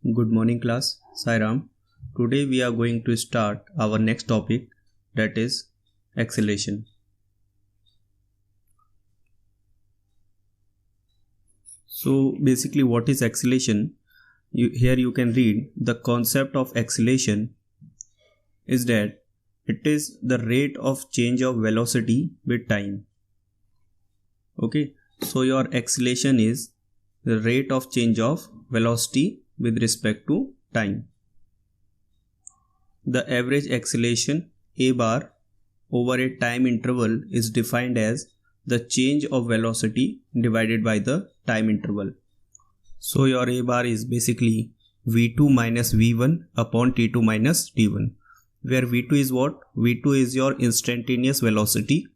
Good morning class, Sairam. Today we are going to start our next topic, that is acceleration. So basically what is acceleration? Here you can read the concept of acceleration is that it is the rate of change of velocity with time. Okay, so your acceleration is the rate of change of velocity with respect to time. The average acceleration a bar over a time interval is defined as the change of velocity divided by the time interval. So your a bar is basically v2 minus v1 upon t2 minus t1, where v2 is what? v2 is your instantaneous velocity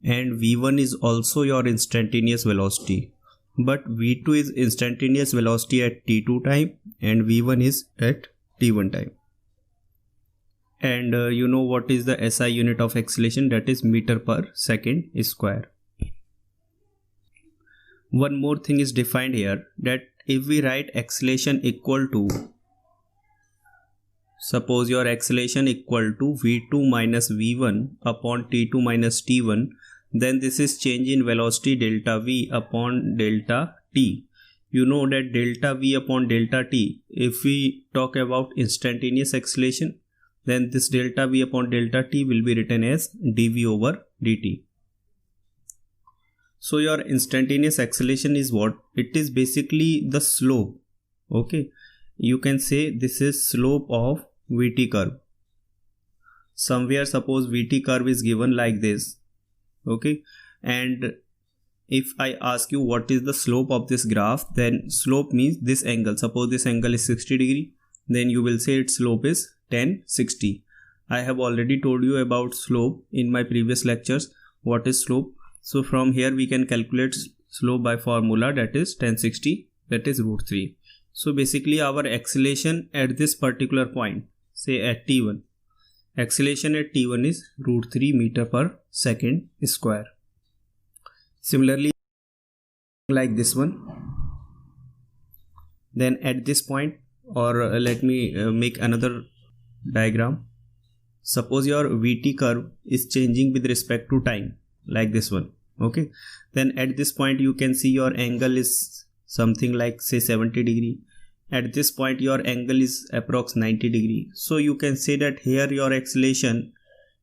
and v1 is also your instantaneous velocity, but v2 is instantaneous velocity at t2 time and v1 is at t1 time. And you know what is the SI unit of acceleration, that is meter per second square. One more thing is defined here, that if we write acceleration equal to, suppose your acceleration equal to v2 minus v1 upon t2 minus t1, then this is change in velocity delta v upon delta t. You know that delta v upon delta t, if we talk about instantaneous acceleration, then this delta v upon delta t will be written as dv over dt. So your instantaneous acceleration is what? It is basically the slope. Okay, you can say this is slope of vt curve. Somewhere suppose vt curve is given like this. Okay, and if I ask you what is the slope of this graph, then slope means this angle. Suppose this angle is 60 degree, then you will say its slope is tan 60. I have already told you about slope in my previous lectures. What is slope? So from here we can calculate slope by formula, that is tan 60, that is root 3. So basically our acceleration at this particular point, say at t1, acceleration at t1 is root 3 meter per second square. Similarly, like this one, then at this point, or let me make another diagram. Suppose your vt curve is changing with respect to time, like this one. Okay, then at this point you can see your angle is something like say 70 degree. At this point your angle is approx 90 degree. So you can say that here your acceleration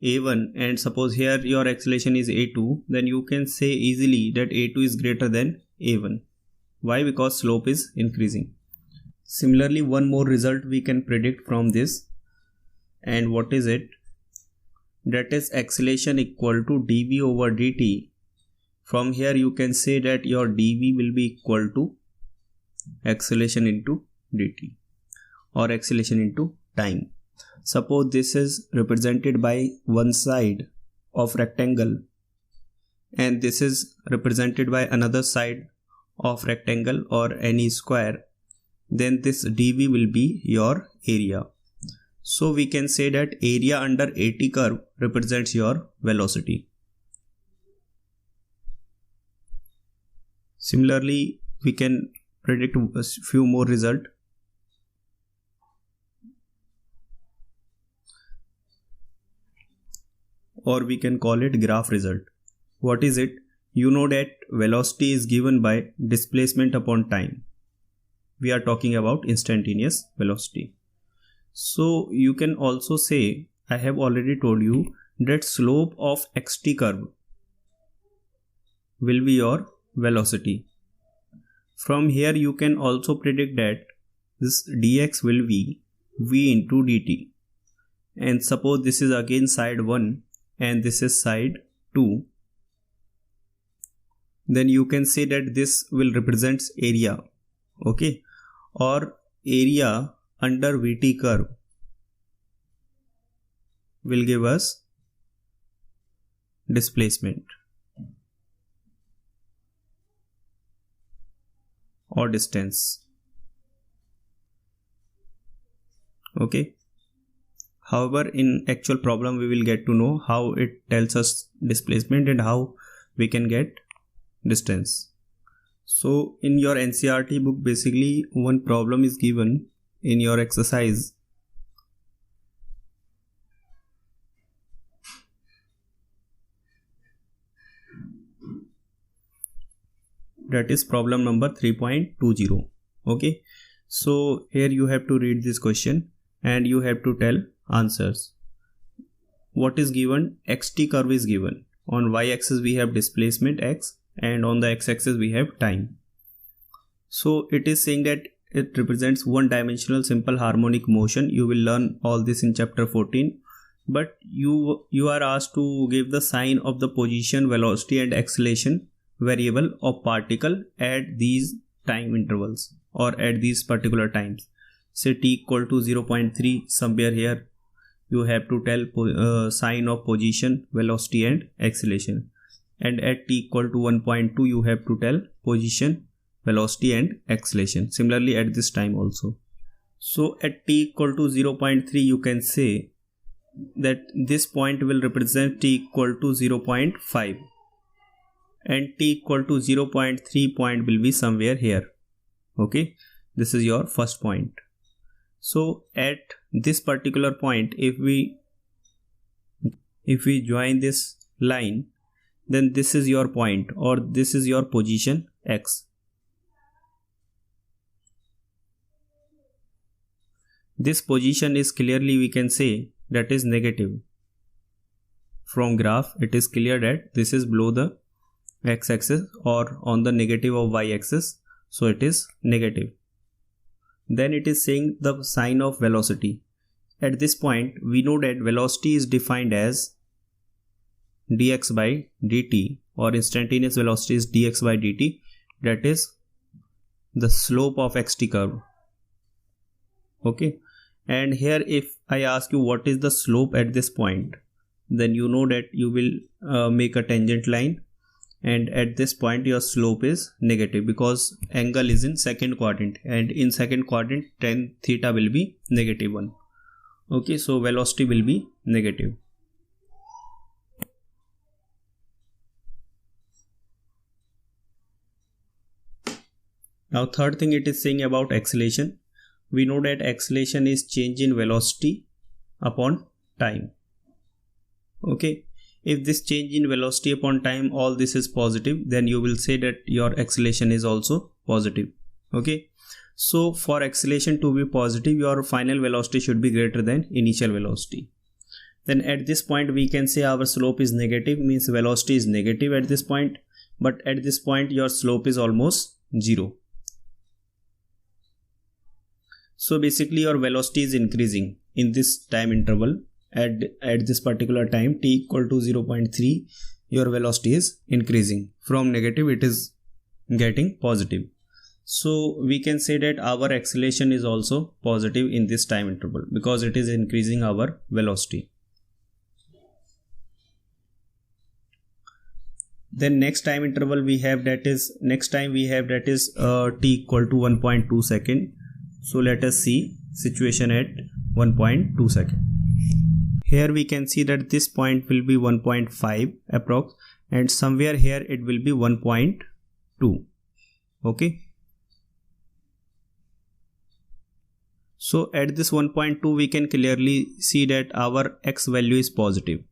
a1 and suppose here your acceleration is a2, then you can say easily that a2 is greater than a1. Why? Because slope is increasing. Similarly, one more result we can predict from this, and what is it? That is acceleration equal to dv over dt. From here you can say that your dv will be equal to acceleration into dt, or acceleration into time. Suppose this is represented by one side of rectangle and this is represented by another side of rectangle or any square, then this dv will be your area. So we can say that area under AT curve represents your velocity. Similarly, we can predict a few more results. Or we can call it graph result. What is it? You know that velocity is given by displacement upon time. We are talking about instantaneous velocity. So you can also say, I have already told you that slope of xt curve will be your velocity. From here you can also predict that this dx will be v into dt. And suppose this is again side 1 and this is side 2, then you can say that this will represent area. Okay, or area under vt curve will give us displacement or distance. Okay, however in actual problem we will get to know how it tells us displacement and how we can get distance. So in your NCERT book basically one problem is given in your exercise. That is problem number 3.20. Okay, so here you have to read this question and you have to tell answers. What is given? XT curve is given. On y-axis we have displacement x and on the x-axis we have time. So it is saying that it represents one-dimensional simple harmonic motion. You will learn all this in chapter 14. But you are asked to give the sign of the position, velocity and acceleration variable of particle at these time intervals or at these particular times. Say t equal to 0.3, somewhere here you have to tell sign of position, velocity and acceleration. And at t equal to 1.2 you have to tell position, velocity and acceleration. Similarly at this time also. So at t equal to 0.3 you can say that this point will represent t equal to 0.5 and t equal to 0.3 point will be somewhere here. Okay, this is your first point. So at this particular point, if we join this line, then this is your point or this is your position x. This position is clearly, we can say, that is negative. From graph it is clear that this is below the x-axis or on the negative of y-axis, so it is negative. Then it is saying the sign of velocity. At this point we know that velocity is defined as dx by dt, or instantaneous velocity is dx by dt, that is the slope of xt curve. Okay, and here if I ask you what is the slope at this point, then you know that you will make a tangent line, and at this point your slope is negative because angle is in second quadrant, and in second quadrant tan theta will be -1. Okay, so velocity will be negative. Now third thing it is saying about acceleration. We know that acceleration is change in velocity upon time. Okay, if this change in velocity upon time, all this is positive, then you will say that your acceleration is also positive. Okay, so for acceleration to be positive, your final velocity should be greater than initial velocity. Then at this point we can say our slope is negative, means velocity is negative at this point, but at this point your slope is almost 0. So basically your velocity is increasing in this time interval. At this particular time t equal to 0.3, your velocity is increasing. From negative it is getting positive. So we can say that our acceleration is also positive in this time interval because it is increasing our velocity. Then next time interval we have, that is t equal to 1.2 second. So let us see situation at 1.2 second. Here we can see that this point will be 1.5 approx, and somewhere here it will be 1.2. Okay, so at this 1.2 we can clearly see that our x value is positive.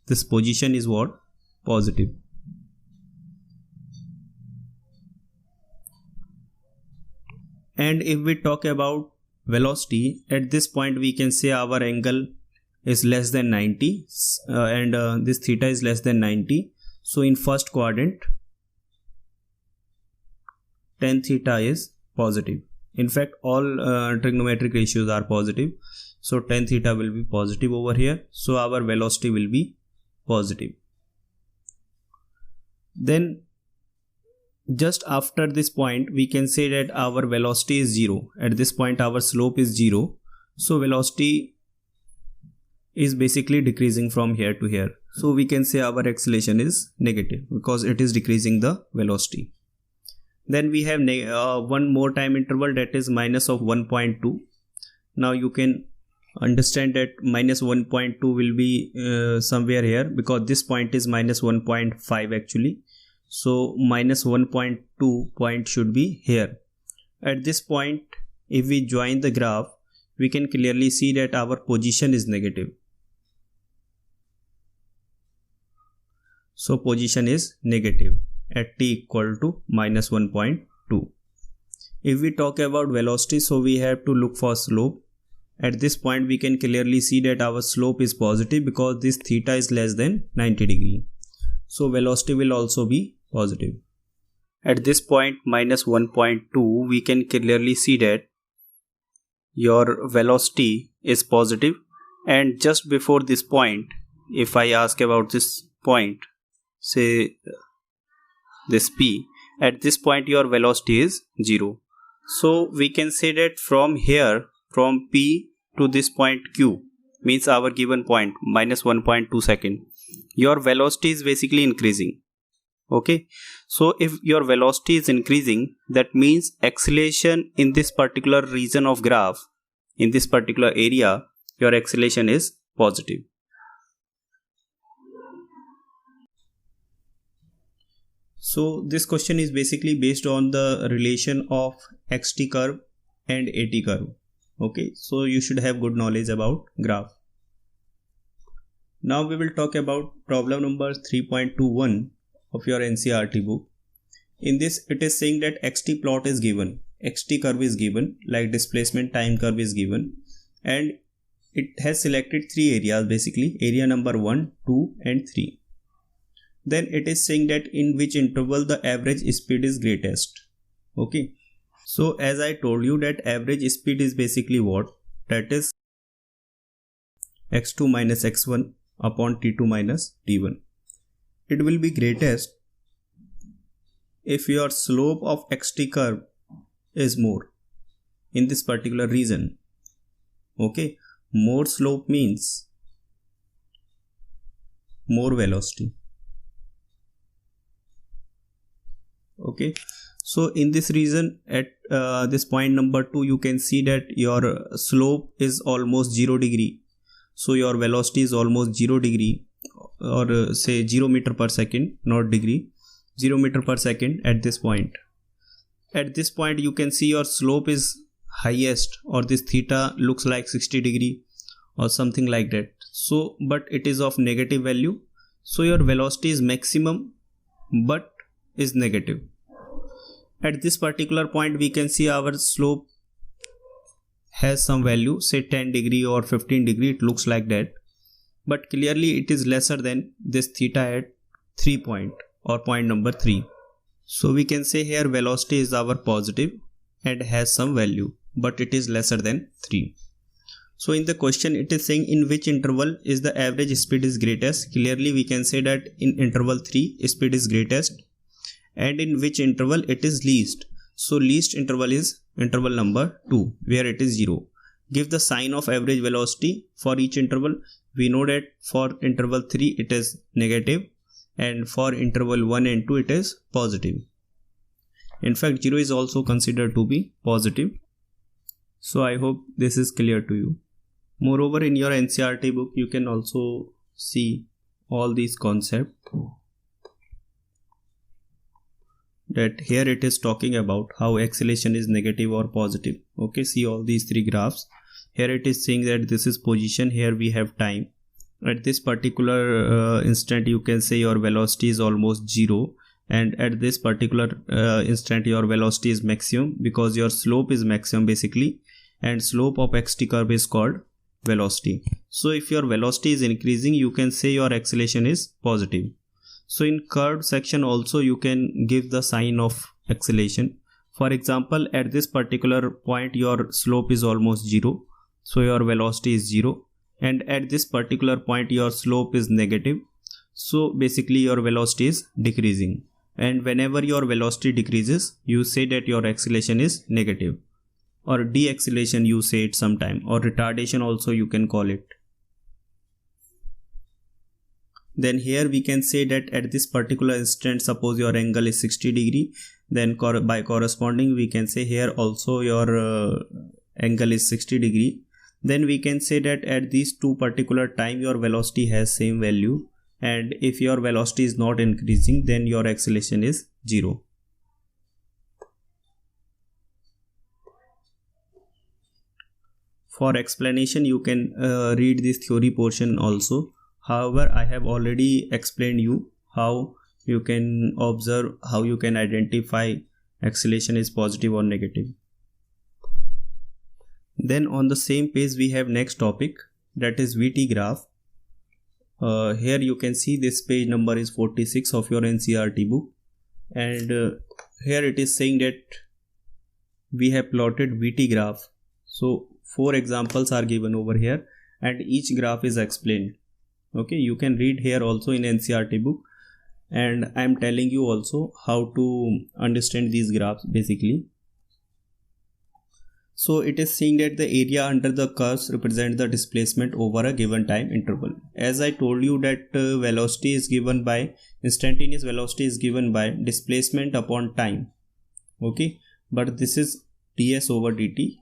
This position is what? Positive. And if we talk about velocity, at this point we can say our angle is less than 90 and this theta is less than 90. So in first quadrant tan theta is positive. In fact all trigonometric ratios are positive, so tan theta will be positive over here, so our velocity will be positive. Then just after this point we can say that our velocity is 0. At this point our slope is 0, so velocity is basically decreasing from here to here. So we can say our acceleration is negative because it is decreasing the velocity. Then we have one more time interval, that is minus of 1.2. Now you can understand that minus 1.2 will be somewhere here because this point is minus 1.5 actually. So minus 1.2 point should be here. At this point if we join the graph, we can clearly see that our position is negative. So position is negative at t equal to minus 1.2. If we talk about velocity, so we have to look for slope. At this point we can clearly see that our slope is positive because this theta is less than 90 degree. So velocity will also be positive. At this point minus 1.2, we can clearly see that your velocity is positive, and just before this point, if I ask about this point, say this P, at this point your velocity is 0. So we can say that from here, from P to this point Q, means our given point minus 1.2 second, your velocity is basically increasing. Okay, so if your velocity is increasing, that means acceleration in this particular region of graph, in this particular area, your acceleration is positive. So this question is basically based on the relation of xt curve and at curve. Okay, so you should have good knowledge about graph. Now we will talk about problem number 3.21 of your NCERT book. In this it is saying that xt plot is given, xt curve is given, like displacement time curve is given, and it has selected three areas, basically area number 1, 2 and 3. Then it is saying that in which interval the average speed is greatest. Okay, so as I told you that average speed is basically what? That is x2 minus x1 upon t2 minus t1. It will be greatest if your slope of xt curve is more in this particular region. Okay, more slope means more velocity. Okay, so in this region at this point number 2, you can see that your slope is almost 0 degree. So your velocity is almost 0 degree, or say 0 meter per second, not degree, 0 meter per second at this point. At this point you can see your slope is highest, or this theta looks like 60 degree or something like that. So but it is of negative value, so your velocity is maximum but is negative. At this particular point we can see our slope has some value, say 10 degree or 15 degree, it looks like that, but clearly it is lesser than this theta at 3 point or point number 3. So we can say here velocity is our positive and has some value, but it is lesser than 3. So in the question it is saying in which interval is the average speed is greatest. Clearly we can say that in interval 3 speed is greatest, and in which interval it is least. So least interval is interval number 2, where it is 0. Give the sign of average velocity for each interval. We know that for interval 3 it is negative, and for interval 1 and 2 it is positive. In fact 0 is also considered to be positive. So I hope this is clear to you. Moreover, in your NCERT book you can also see all these concepts, that here it is talking about how acceleration is negative or positive. Okay, see all these three graphs. Here it is saying that this is position, here we have time. At this particular instant you can say your velocity is almost 0, and at this particular instant your velocity is maximum because your slope is maximum basically, and slope of xt curve is called velocity. So if your velocity is increasing, you can say your acceleration is positive. So in curved section also you can give the sign of acceleration. For example, at this particular point your slope is almost 0, so your velocity is 0, and at this particular point your slope is negative, so basically your velocity is decreasing. And whenever your velocity decreases, you say that your acceleration is negative, or de-acceleration you say it sometime, or retardation also you can call it. Then here we can say that at this particular instant, suppose your angle is 60 degree, then by corresponding we can say here also your angle is 60 degree. Then we can say that at these two particular time your velocity has same value, and if your velocity is not increasing, then your acceleration is 0. For explanation you can read this theory portion also. However, I have already explained you how you can observe, how you can identify acceleration is positive or negative. Then on the same page we have next topic, that is VT graph. Here you can see this page number is 46 of your NCERT book, and here it is saying that we have plotted VT graph. So 4 examples are given over here and each graph is explained. Okay, you can read here also in NCERT book, and I am telling you also how to understand these graphs basically. So it is saying that the area under the curves represents the displacement over a given time interval. As I told you that velocity is given by, instantaneous velocity is given by displacement upon time. Okay, but this is ds over dt.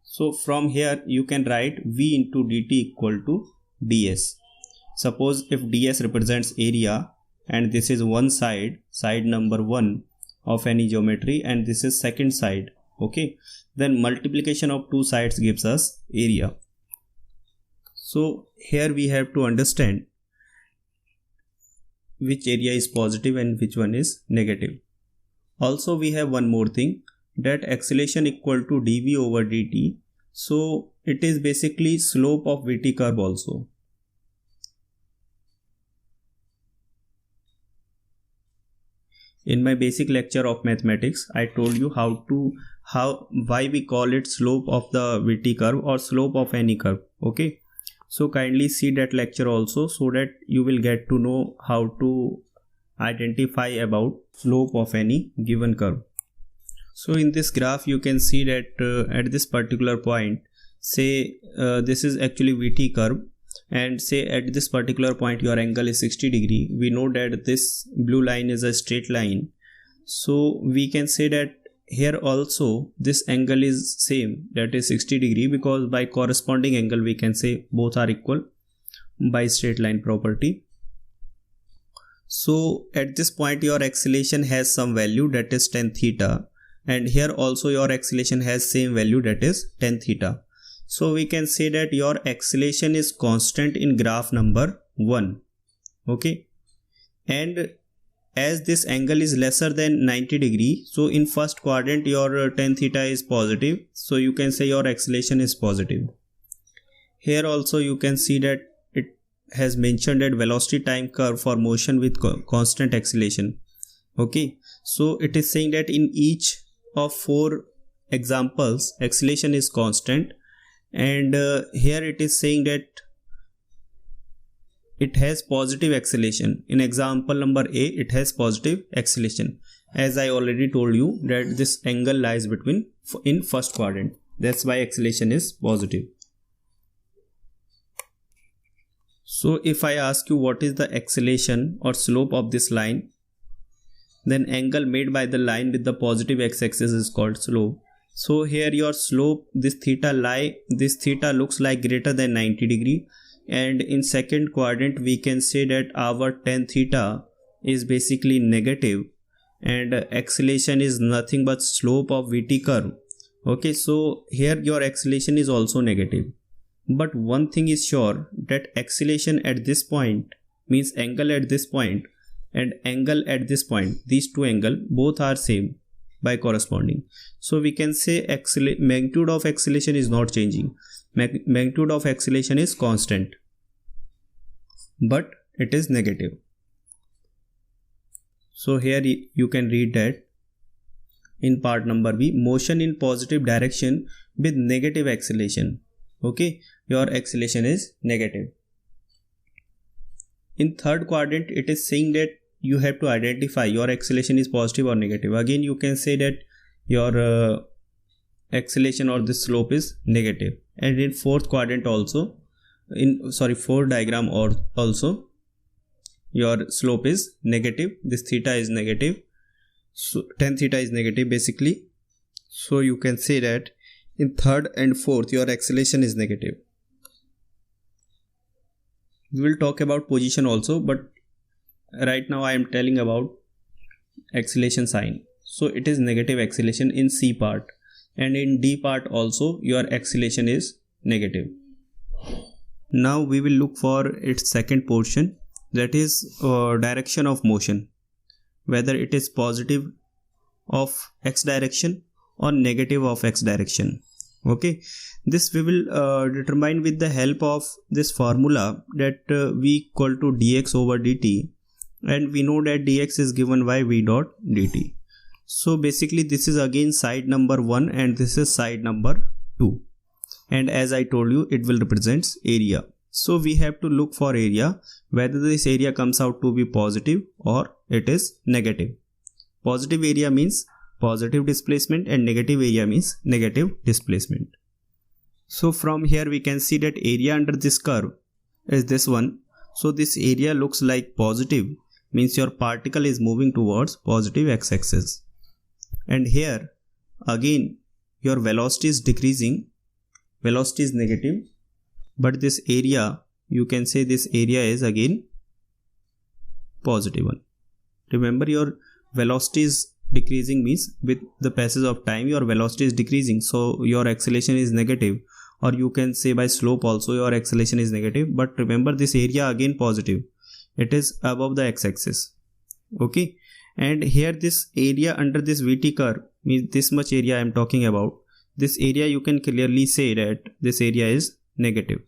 So from here you can write v into dt equal to ds. Suppose if ds represents area and this is one side, side number 1 of any geometry, and this is second side. Okay, then multiplication of two sides gives us area. So here we have to understand which area is positive and which one is negative. Also we have one more thing, that acceleration equal to dv over dt. So it is basically slope of VT curve also. In my basic lecture of mathematics, I told you why we call it slope of the VT curve or slope of any curve. Okay, so kindly see that lecture also, so that you will get to know how to identify about slope of any given curve. So in this graph you can see that at this particular point, say this is actually VT curve, and say at this particular point your angle is 60 degree. We know that this blue line is a straight line, so we can say that here also this angle is same, that is 60 degree, because by corresponding angle we can say both are equal by straight line property. So at this point your acceleration has some value, that is tan theta, and here also your acceleration has same value, that is tan theta. So we can say that your acceleration is constant in graph number 1. Okay, and as this angle is lesser than 90 degree, so in first quadrant your tan theta is positive, so you can say your acceleration is positive. Here also you can see that it has mentioned that velocity time curve for motion with constant acceleration. Okay, so it is saying that in each of 4 examples acceleration is constant, and here it is saying that it has positive acceleration. In example number A, it has positive acceleration, as I already told you that this angle lies between in first quadrant, that's why acceleration is positive. So if I ask you what is the acceleration or slope of this line, then angle made by the line with the positive x-axis is called slope. So here your slope, this theta looks like greater than 90 degree, and in second quadrant we can say that our tan theta is basically negative, and acceleration is nothing but slope of VT curve. Okay, so here your acceleration is also negative, but one thing is sure, that acceleration at this point means angle at this point and angle at this point, these two angles both are same by corresponding. So we can say magnitude of acceleration is not changing, magnitude of acceleration is constant, but it is negative. So here you can read that in part number B, motion in positive direction with negative acceleration. Okay, your acceleration is negative. In third quadrant it is saying that you have to identify your acceleration is positive or negative. Again you can say that your acceleration or this slope is negative. And in fourth quadrant also, fourth diagram also your slope is negative, this theta is negative, so tan theta is negative basically. So you can say that in third and fourth your acceleration is negative. We will talk about position also, but right now I am telling about acceleration sign. So it is negative acceleration in C part. and in D part also your acceleration is negative. Now we will look for its second portion, that is direction of motion, whether it is positive of x direction or negative of x direction. Okay, this we will determine with the help of this formula that v equal to dx over dt, and we know that dx is given by v dot dt. So basically this is again side number 1 and this is side number 2, and as I told you it will represents area. So we have to look for area, whether this area comes out to be positive or it is negative. Positive area means positive displacement and negative area means negative displacement. So from here we can see that area under this curve is this one. So this area looks like positive, means your particle is moving towards positive x-axis. And here again your velocity is decreasing, velocity is negative, but this area, you can say this area is again positive one. Remember, your velocity is decreasing means with the passage of time your velocity is decreasing, so your acceleration is negative, or you can say by slope also your acceleration is negative. But remember, this area again positive, it is above the x-axis. Okay, and here this area under this VT curve means this much area I am talking about. This area you can clearly say that this area is negative.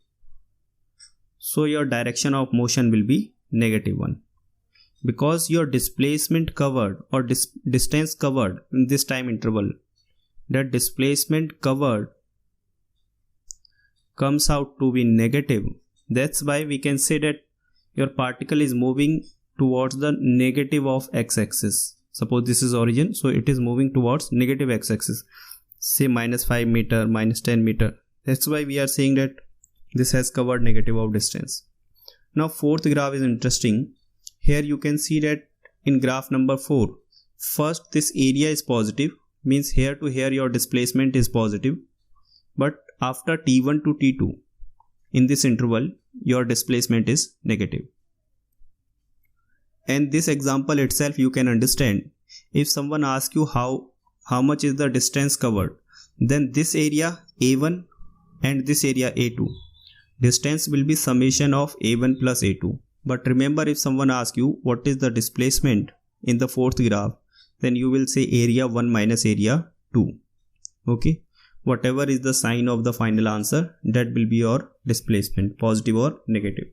So your direction of motion will be negative one, because your displacement covered or distance covered in this time interval, that displacement covered comes out to be negative. That's why we can say that your particle is moving towards the negative of x-axis. Suppose this is origin, so it is moving towards negative x-axis, say -5 meter, -10 meter. That's why we are saying that this has covered negative of distance. Now fourth graph is interesting. Here you can see that in graph number 4, first this area is positive, means here to here your displacement is positive, but after t1 to t2 in this interval your displacement is negative. And this example itself you can understand, if someone asks you how much is the distance covered, then this area a1 and this area a2, distance will be summation of a1 plus a2. But remember, if someone asks you what is the displacement in the fourth graph, then you will say area 1 minus area 2. Okay, whatever is the sign of the final answer, that will be your displacement, positive or negative.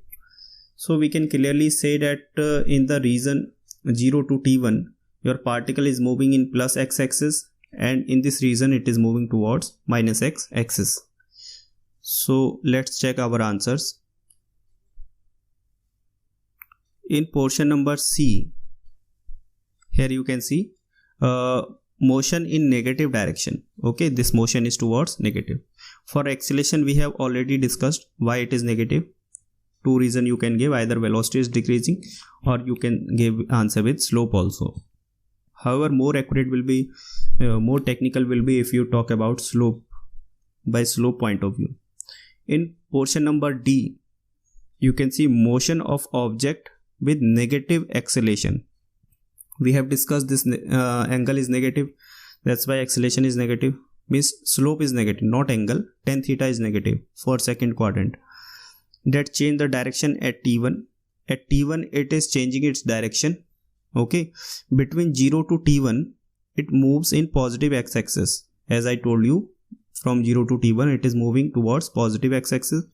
So we can clearly say that in the region 0 to t1 your particle is moving in plus x-axis, and in this region it is moving towards minus x-axis. So let's check our answers. In portion number C, here you can see motion in negative direction. Okay, this motion is towards negative. For acceleration we have already discussed why it is negative. Two reasons you can give, either velocity is decreasing or you can give answer with slope also. However, more accurate will be, more technical will be if you talk about slope, by slope point of view. In portion number D, you can see motion of object with negative acceleration. We have discussed this angle is negative, that's why acceleration is negative, means slope is negative, not angle. Tan theta is negative for second quadrant. That change the direction at t1. At t1 it is changing its direction. Okay, between 0 to t1 it moves in positive x-axis. As I told you, from 0 to t1 it is moving towards positive x-axis.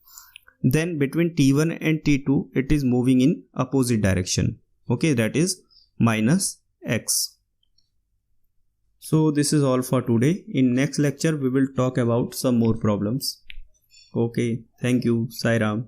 Then between t1 and t2 it is moving in opposite direction. Okay, that is minus x. So this is all for today. In next lecture we will talk about some more problems. Okay, thank you. Sai Ram.